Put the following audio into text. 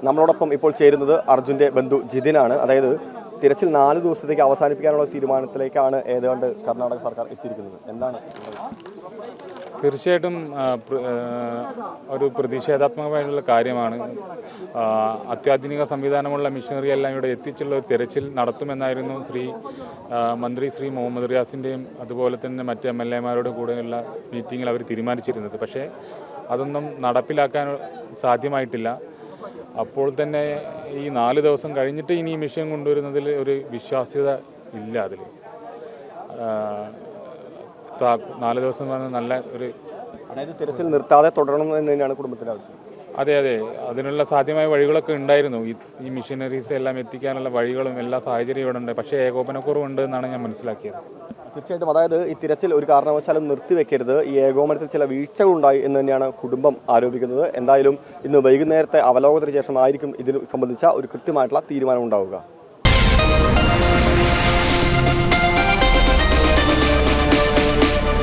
നമ്മളോടൊപ്പം ഇപ്പോൾ ചേരുന്നത് അർജുൻ്റെ ബന്ധു ജിതിനാണ്. അതായത് തിരച്ചിൽ 4 ദിവസത്തേക്ക് അവസാനിപ്പിക്കാനുള്ള തീരുമാനത്തിലേക്കാണ് ഏതാണ്ട് കർണാടക സർക്കാർ എത്തിയിരിക്കുന്നത്. എന്താണ്? തീർച്ചയായിട്ടും ഒരു പ്രതിഷേധാത്മകമായിട്ടുള്ള കാര്യമാണ്. അത്യാധുനിക സംവിധാനമുള്ള മെഷീനറി എല്ലാം ഇവിടെ എത്തിച്ചുള്ള ഒരു തിരച്ചിൽ നടത്തുമെന്നായിരുന്നു മന്ത്രി ശ്രീ മുഹമ്മദ് റിയാസിൻ്റെയും അതുപോലെ തന്നെ മറ്റ് MLA-മാരുടെ കൂടെയുള്ള മീറ്റിങ്ങിൽ അവർ തീരുമാനിച്ചിരുന്നത്. പക്ഷേ അതൊന്നും നടപ്പിലാക്കാൻ സാധ്യമായിട്ടില്ല. അപ്പോൾ തന്നെ ഈ 4 ദിവസം കഴിഞ്ഞിട്ട് ഇനി ഈ മെഷീൻ കൊണ്ടുവരുന്നതിൽ ഒരു വിശ്വാസ്യത ഇല്ല. അതിൽ 4 ദിവസം വന്ന് നല്ല ഒരു അതായത് തിരച്ചിൽ നിർത്താതെ തുടരണം എന്ന് തന്നെയാണ് കുടുംബത്തിൻ്റെ ആവശ്യം. അതെ, അതിനുള്ള സാധ്യമായ വഴികളൊക്കെ ഉണ്ടായിരുന്നു. ഈ മെഷീനറീസ് എല്ലാം എത്തിക്കാനുള്ള വഴികളും എല്ലാ സാഹചര്യവും ഇവിടെ ഉണ്ട്. പക്ഷേ ഏകോപനക്കുറവുണ്ട് എന്നാണ് ഞാൻ മനസ്സിലാക്കിയത്. തീർച്ചയായിട്ടും അതായത് ഈ തിരച്ചിൽ ഒരു കാരണവശാലും നിർത്തിവെക്കരുത്, ഈ ഏകോപനത്തിൽ ചില വീഴ്ചകളുണ്ടായി എന്ന് തന്നെയാണ് കുടുംബം ആരോപിക്കുന്നത്. എന്തായാലും ഇന്ന് വൈകുന്നേരത്തെ അവലോകനത്തിന് ശേഷം ആയിരിക്കും ഇതിന് സംബന്ധിച്ച ഒരു കൃത്യമായിട്ടുള്ള തീരുമാനം ഉണ്ടാവുക.